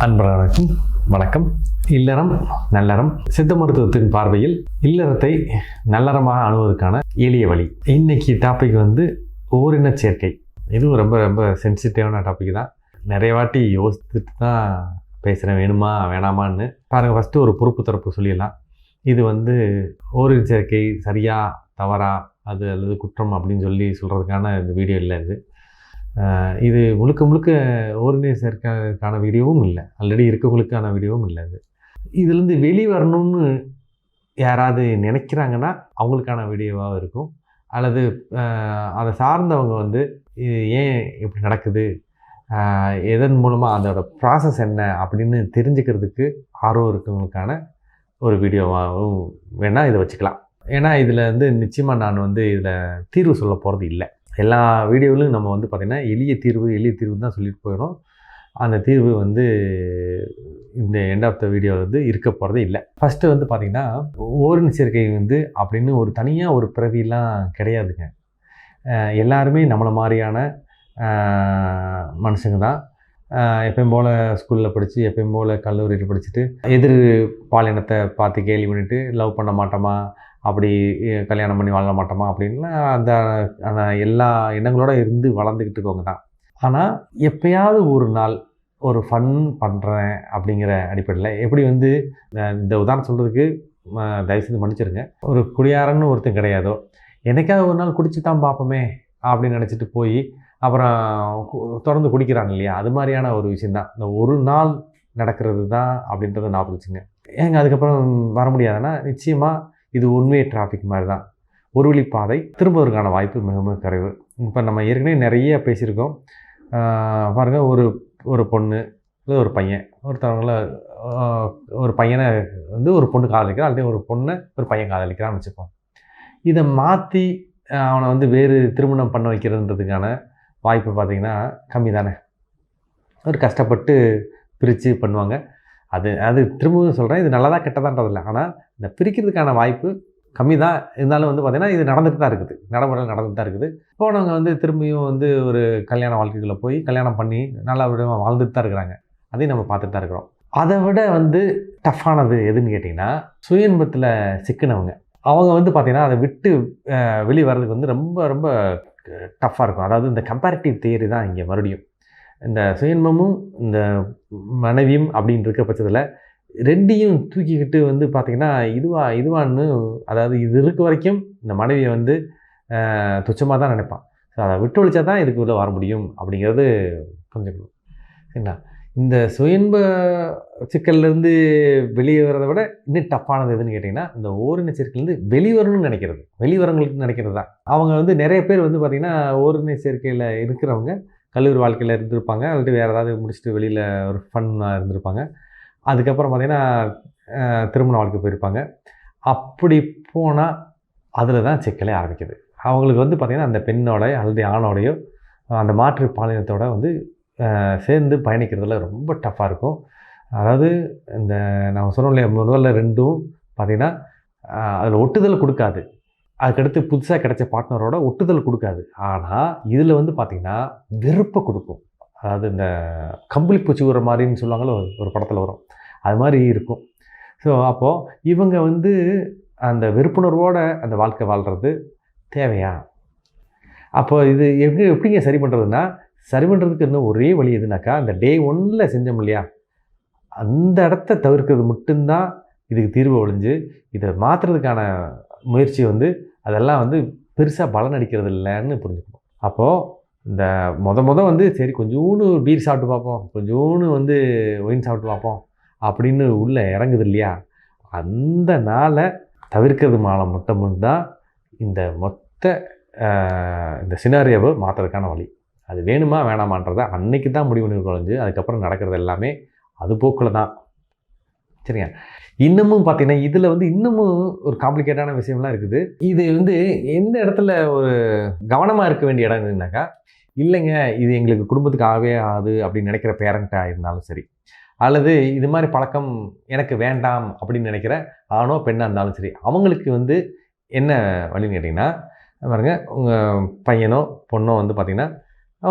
அன்பர்களுக்கும் வணக்கம். இல்லறம் நல்லறம் சித்த மருத்துவத்தின் பார்வையில் இல்லறத்தை நல்லறமாக அணுவதற்கான எளிய வழி. இன்னைக்கு டாபிக் ஓரின சேர்க்கை. இதுவும் ரொம்ப ரொம்ப சென்சிட்டிவான டாபிக் தான். நிறைய வாட்டி யோசித்துட்டு தான் பேசுகிறேன், வேணுமா வேணாமான்னு. பாருங்கள், ஃபஸ்ட்டு ஒரு பொறுப்பு தரப்பு சொல்லிடலாம். இது ஓரின சேர்க்கை சரியா தவறா அது அல்லது குற்றம் அப்படின்னு சொல்கிறதுக்கான இந்த வீடியோ இல்லை. இது முழுக்க முழுக்க ஓரின சேர்க்கைக்கான வீடியோவும் இல்லை, ஆல்ரெடி இருக்கவங்களுக்கான வீடியோவும் இல்லை. இதுலேருந்து வெளியே வரணும்னு யாராவது நினைக்கிறாங்கன்னா அவங்களுக்கான வீடியோவாக இருக்கும். அல்லது அதை சார்ந்தவங்க இது ஏன் இப்படி நடக்குது, எதன் மூலமாக அதோட ப்ராசஸ் என்ன அப்படின்னு தெரிஞ்சுக்கிறதுக்கு ஆர்வம் இருக்கவங்களுக்கான ஒரு வீடியோவாகவும் வேணால் இதை வச்சுக்கலாம். ஏன்னா இதில் நிச்சயமாக நான் இதில் தீர்வு சொல்ல போகிறது இல்லை. எல்லா வீடியோவிலும் நம்ம பார்த்திங்கன்னா எளிய தீர்வு தான் சொல்லிட்டு போயிடும். அந்த தீர்வு இந்த எண்ட் ஆஃப் த வீடியோவில் இருக்க போகிறதே இல்லை. ஃபஸ்ட்டு பார்த்திங்கன்னா ஓரின சேர்க்கை அப்படின்னு ஒரு தனியாக ஒரு பிறவிலாம் கிடையாதுங்க. எல்லாருமே நம்மளை மாதிரியான மனுஷங்க தான். எப்பயும் போல் ஸ்கூலில் படித்து எப்பயும் போல் கல்லூரியில் படிச்சுட்டு எதிர் பாலினத்தை பார்த்து கேலி பண்ணிவிட்டு லவ் பண்ண மாட்டோமா, அப்படி கல்யாணம் பண்ணி வாழ மாட்டோமா அப்படின்லாம் அந்த எல்லா எண்ணங்களோடு இருந்து வளர்ந்துக்கிட்டு இருக்கவங்க தான். ஆனால் எப்பயாவது ஒரு நாள் ஒரு ஃபன் பண்ணுறேன் அப்படிங்கிற அடிப்படையில் எப்படி இந்த உதாரணம் சொல்கிறதுக்கு தயவுசெய்து மன்னிச்சிருங்க. ஒரு குடியாரன்னு ஒருத்தன் கிடையாதோ, என்னைக்காவது ஒரு நாள் குடிச்சு தான் பார்ப்போமே அப்படின்னு நினச்சிட்டு போய் அப்புறம் தொடர்ந்து குடிக்கிறாங்க இல்லையா, அது மாதிரியான ஒரு விஷயந்தான். இந்த ஒரு நாள் நடக்கிறது தான் அப்படின்றத ஞாபகம் வச்சுங்க. ஏங்க அதுக்கப்புறம் வர முடியாதுன்னா நிச்சயமாக இது உண்மையை டிராஃபிக் மாதிரி தான். ஒரு வழிப்பாதை திரும்புவதற்கான வாய்ப்பு மிக மிக குறைவு. இப்போ நம்ம ஏற்கனவே நிறைய பேசியிருக்கோம். பாருங்கள், ஒரு பொண்ணு இல்லை ஒரு பையன், ஒருத்தவங்கள ஒரு பையனை ஒரு பொண்ணு காதலிக்கிறான், அல்லது ஒரு பொண்ணை ஒரு பையன் காதலிக்கிறான்னு வச்சுப்போம். இதை மாற்றி அவனை வேறு திருமணம் பண்ண வைக்கிறதுன்றதுக்கான வாய்ப்பு பார்த்திங்கன்னா கம்மி தானே. ஒரு கஷ்டப்பட்டு பிரித்து பண்ணுவாங்க. அது திரும்பவும் சொல்கிறேன், இது நல்லதாக கெட்டதான்றதில்லை. ஆனால் இந்த பிரிக்கிறதுக்கான வாய்ப்பு கம்மி தான். இருந்தாலும் பார்த்திங்கன்னா இது நடந்துட்டு தான் இருக்குது, நடைமுறையில் நடந்துட்டு தான் இருக்குது. போனவங்க திரும்பியும் ஒரு கல்யாண வாழ்க்கைக்குள்ளே போய் கல்யாணம் பண்ணி நல்லா விதமாக வாழ்ந்துட்டு தான் இருக்கிறாங்க. அதையும் நம்ம பார்த்துட்டு தான் இருக்கிறோம். அதை விட டஃப்பானது எதுன்னு கேட்டிங்கன்னா, சுய இன்பத்தில் சிக்கினவங்க அவங்க பார்த்திங்கன்னா அதை விட்டு வெளியே வர்றதுக்கு ரொம்ப ரொம்ப டஃப்பாக இருக்கும். அதாவது இந்த கம்பேரிட்டிவ் தியரி தான் இங்கே மறுபடியும். இந்த சுயன்பமும் இந்த மனைவியும் அப்படின்னு இருக்க பட்சத்தில் ரெண்டையும் தூக்கிக்கிட்டு பார்த்திங்கன்னா இதுவான்னு, அதாவது இது இருக்க வரைக்கும் இந்த மனைவியை துச்சமாக தான் நினைப்பான். ஸோ அதை விட்டு ஒழிச்சா தான் இதுக்குள்ளே வர முடியும் அப்படிங்கிறது புரிஞ்சுக்கணும். சரிங்களா? இந்த சுயன்ப சிக்கல்லேருந்து வெளியே வரதை விட இன்னும் டஃப்பானது எதுன்னு கேட்டிங்கன்னா, இந்த ஓரின சேர்க்கையிலேருந்து வெளிவரணும்னு நினைக்கிறது, வெளிவரங்களுக்கு நினைக்கிறது தான். அவங்க நிறைய பேர் பார்த்திங்கன்னா ஓரின சேர்க்கையில் இருக்கிறவங்க கல்லூரி வாழ்க்கையில் இருந்திருப்பாங்க, அல்லது வேறு ஏதாவது முடிச்சுட்டு வெளியில் ஒரு ஃபன்னாக இருந்திருப்பாங்க. அதுக்கப்புறம் பார்த்திங்கன்னா திருமண வாழ்க்கை போயிருப்பாங்க. அப்படி போனால் அதில் தான் சிக்கலே ஆரம்பிக்குது. அவங்களுக்கு பார்த்திங்கன்னா அந்த பெண்ணோட அல்லது ஆணோடையோ அந்த மாற்று பாலினத்தோட சேர்ந்து பயணிக்கிறதுல ரொம்ப டஃப்பாக இருக்கும். அதாவது இந்த நான் சொன்னோம் இல்லையா, முதல்ல ரெண்டும் பார்த்திங்கன்னா அதில் ஒட்டுதல் கொடுக்காது. அதுக்கடுத்து புதுசாக கிடைச்ச பார்ட்னரோட ஒட்டுதல் கொடுக்காது. ஆனால் இதில் பார்த்திங்கன்னா வெறுப்பை கொடுக்கும். அதாவது இந்த கம்பளி பூச்சி ஊற மாதிரின்னு சொல்லுவாங்களோ, ஒரு படத்தில் வரும், அது மாதிரி இருக்கும். ஸோ அப்போது இவங்க அந்த வெறுப்புணர்வோடு அந்த வாழ்க்கை வாழ்கிறது தேவையா? அப்போ இது எப்படிங்க சரி பண்ணுறதுன்னா, சரி பண்ணுறதுக்கு இன்னும் ஒரே வழி எதுனாக்கா, அந்த டே 1 செஞ்சோம் இல்லையா, அந்த இடத்த தவிர்க்கிறது மட்டும்தான் இதுக்கு தீர்வு ஒழிஞ்சு, இதை மாற்றுறதுக்கான முயற்சி அதெல்லாம் பெருசாக பலன் அடிக்கிறது இல்லைன்னு புரிஞ்சுக்கணும். அப்போது இந்த சரி கொஞ்சோண்டு பீர் சாப்பிட்டு பார்ப்போம், கொஞ்சோண்டு ஒயின் சாப்பிட்டு பார்ப்போம் அப்படின்னு உள்ளே இறங்குது இல்லையா, அந்த நாளை தவிர்க்கிறது மட்டும்தான் இந்த மொத்த இந்த சினாரியோவை மாற்றுறதுக்கான வழி. அது வேணுமா வேணாமான்றதை அன்னைக்கு தான் முடிவு பண்ணி குறைஞ்சு அதுக்கப்புறம் நடக்கிறது எல்லாமே அது போக்கில் தான். சரிங்க. இன்னமும் பார்த்திங்கன்னா இதில் இன்னமும் ஒரு காம்ப்ளிகேட்டான விஷயம்லாம் இருக்குது. இது எந்த இடத்துல ஒரு கவனமாக இருக்க வேண்டிய இடம் என்னன்னாக்கா, இல்லைங்க இது எங்களுக்கு குடும்பத்துக்கு ஆகவே ஆகுது அப்படின்னு நினைக்கிற பேரண்ட்டாக இருந்தாலும் சரி, அல்லது இது மாதிரி பழக்கம் எனக்கு வேண்டாம் அப்படின்னு நினைக்கிற ஆணோ பெண்ணாக இருந்தாலும் சரி, அவங்களுக்கு என்ன வழின்னு கேட்டிங்கன்னா, பாருங்க, உங்கள் பையனோ பொண்ணோ பார்த்திங்கன்னா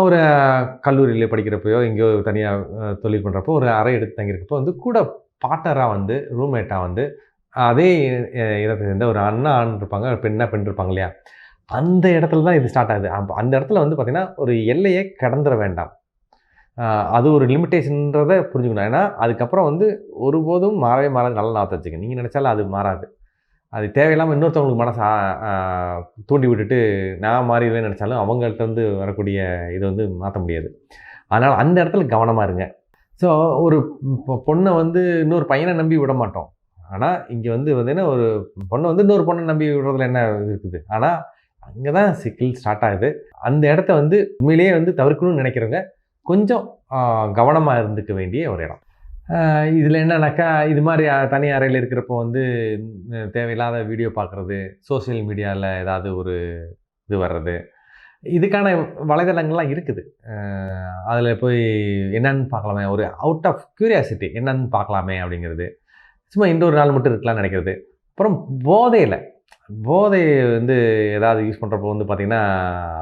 ஒரு கல்லூரியில படிக்கிறப்பயோ, எங்கேயோ தனியாக தொழில் பண்ணுறப்போ ஒரு அறை எடுத்து தங்கியிருக்கப்போ வந்து கூட பார்ட்னராக வந்து ரூம்மேட்டாக வந்து அதே இனத்தை சேர்ந்த ஒரு அண்ணா ஆண் இருப்பாங்க, பெண்ணா பெண் இருப்பாங்க இல்லையா? அந்த இடத்துல தான் இது ஸ்டார்ட் ஆகுது. அந்த இடத்துல வந்து பார்த்தீங்கன்னா, ஒரு எல்லையை கடந்துற வேண்டாம். அ அது ஒரு லிமிட்டேஷன்றத புரிஞ்சுக்கணும். ஏன்னா, அதுக்கப்புறம் வந்து ஒருபோதும் மாறவே மாறாது. நல்லா ஞாபகத்துல வச்சுக்கங்க. நீங்க நினைச்சாலும் அது மாறாது. அது தேவையில்லாம இன்னொருத்தவங்களுக்கு மனச ஆ ஆ தூண்டி விட்டுட்டு, நான் மாறிருவேன்னு நெனச்சாலும், அவங்கள்ட்டருந்து வரக்கூடிய இத வந்து மாத்த முடியாது. அதனால அந்த இடத்துல கவனமா இருங்க. ஸோ ஒரு பொண்ண வந்து இன்னொரு பையன நம்பி விட மாட்டோம். ஆனா, இங்க வந்து பார்த்தீங்கன்னா, ஒரு பொண்ண வந்து இன்னொரு பொண்ண நம்பி விடுறதுல என்ன இது இருக்குது? ஆனா, அங்க தான் சிக்கல் ஸ்டார்ட் ஆகுது. அந்த இடத்த வந்து உண்மையிலேயே வந்து தவிர்க்கணும்னு நெனைக்கிறவங்க, கொஞ்சம் அ கவனமா இருந்துக்க வேண்டிய ஒரு இடம். இதில என்னன்னாக்கா, இது மாரி தனி அறையில இருக்கிறப்போ வந்து தேவையில்லாத வீடியோ பார்க்குறது, சோசியல் மீடியால ஏதாவது ஒரு இது வர்றது, இதுக்கான வலைதளங்கள்லாம் இருக்குது. அதில போய் என்னன்னு பார்க்கலாமே, ஒரு அவுட் ஆஃப் கியூரியாசிட்டி என்னன்னு பார்க்கலாமே அப்படிங்கிறது. சும்மா இந்த ஒரு நாள் மட்டும் இருக்கலாம்னு நெனைக்கிறது. அப்புறம் போதையில, போதை வந்து ஏதாவது யூஸ் பண்றப்போ வந்து பார்த்தீங்கன்னா,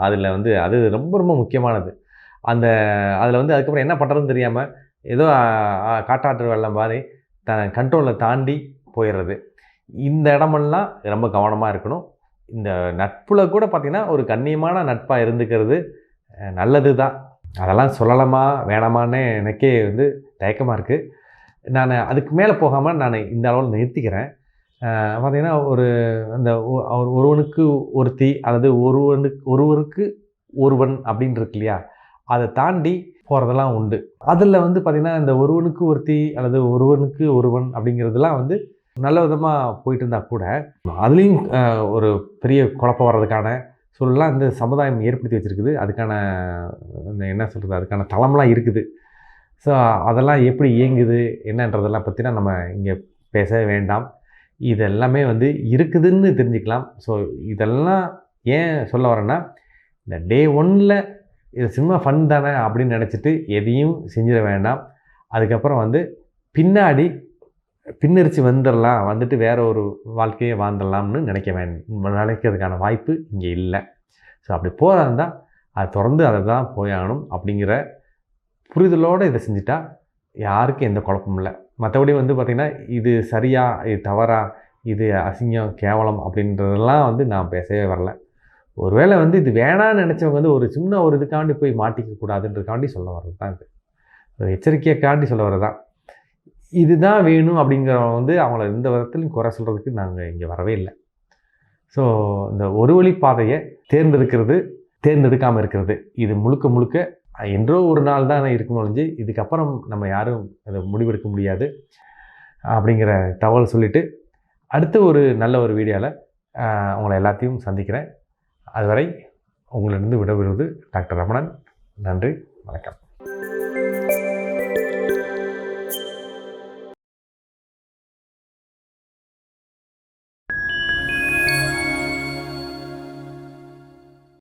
அதில வந்து அது ரொம்ப ரொம்ப முக்கியமானது. அந்த அதில வந்து அதுக்கப்புறம் என்ன பண்றதுன்னு தெரியாம, ஏதோ காட்டாற்று வெள்ளம் மாரி தன் கண்ட்ரோல தாண்டி போயிறது. இந்த இடமெல்லாம் ரொம்ப கவனமா இருக்கணும். இந்த நட்புல கூட பார்த்தீங்கன்னா, ஒரு கண்ணியமான நட்பா இருந்துக்கிறது நல்லது தான். அதெல்லாம் சொல்லலாமா? வேணாமான்னே எனக்கே வந்து தயக்கமா இருக்கு. நானு அதுக்கு மேல போகாம நானு இந்த அளவுல நிறுத்திக்கிறேன். பார்த்தீங்கன்னா, ஒரு அந்த ஒருவனுக்கு ஒருத்தி அல்லது ஒருவருக்கு ஒருவன் அப்படின்னு இருக்கு இல்லையா? அத தாண்டி போறதெல்லாம் உண்டு. அதுல வந்து பார்த்தீங்கன்னா, இந்த ஒருவனுக்கு ஒருத்தி அல்லது ஒருவனுக்கு ஒருவன் அப்படிங்கிறதெல்லாம் வந்து நல்ல விதமா போயிட்டு இருந்தா கூட, அதுலயும் ஒரு பெரிய குழப்பம் வர்றதுக்கான சூழல்லாம் இந்த சமுதாயம் ஏற்படுத்தி வச்சிருக்குது. அதுக்கான அந்த என்ன சொல்றது? அதுக்கான தளம்லாம் இருக்குது. ஸோ அதெல்லாம் எப்படி இயங்குது? என்னன்றதெல்லாம் பத்திலாம் நம்ம இங்க பேசவே வேண்டாம். இது எல்லாமே வந்து இருக்குதுன்னு தெரிஞ்சுக்கலாம். ஸோ இதெல்லாம் ஏன் சொல்ல வரேன்னா, இந்த டே 1ல இது சும்மா ஃபன் தானே அப்படின்னு நெனச்சுட்டு எதையும் செஞ்சிட வேண்டாம். அதுக்கப்புறம் வந்து பின்னாடி பின்னரிச்சு வந்துரலாம். வந்துட்டு வேற ஒரு வாழ்க்கைய வாழ்ந்துடலாம்னு நினைக்கிறதுக்கான வாய்ப்பு இங்க இல்ல. ஸோ அப்படி போறதா இருந்தா, அது தொடர்ந்து அத தான் போயாகணும் அப்படிங்கிற புரிதலோட இத செஞ்சுட்டா, யாருக்கும் எந்த குழப்பமும் இல்ல. மத்தபடி வந்து பார்த்தீங்கன்னா, இது சரியா? இது தவறா? இது அசிங்கம், கேவலம் அப்படின்றதெல்லாம் வந்து நான் பேசவே வரல. ஒருவேளை வந்து இது வேணான்னு நெனச்சவங்க வந்து ஒரு சின்ன ஒரு இதுக்காண்டி போய் மாட்டிக்க கூடாதுன்றதுக்காண்டி சொல்ல வர்றது தான் இது. ஒரு எச்சரிக்கையக்காண்டி சொல்ல வர்றது தான். இதுதான் வேணும் அப்படிங்கிறவங்க வந்து அவங்கள எந்த விதத்திலும் குறை சொல்றதுக்கு நாங்க இங்க வரவே இல்ல. ஸோ இந்த ஒரு வழி பாதைய தேர்ந்தெடுக்கிறது, தேர்ந்தெடுக்காம இருக்கிறது. இது முழுக்க முழுக்க என்றோ ஒரு நாள் தான் இருக்குமே ஒழிஞ்சு, இதுக்கப்புறம் நம்ம யாரும் அத முடிவெடுக்க முடியாது. அப்படிங்கிற தகவல் சொல்லிட்டு, அடுத்த ஒரு நல்ல ஒரு வீடியோல உங்கள எல்லாத்தையும் சந்திக்கிறேன். அதுவரை உங்களிடமிருந்து விடைபெறுவது டாக்டர் ரமணன். நன்றி, வணக்கம்.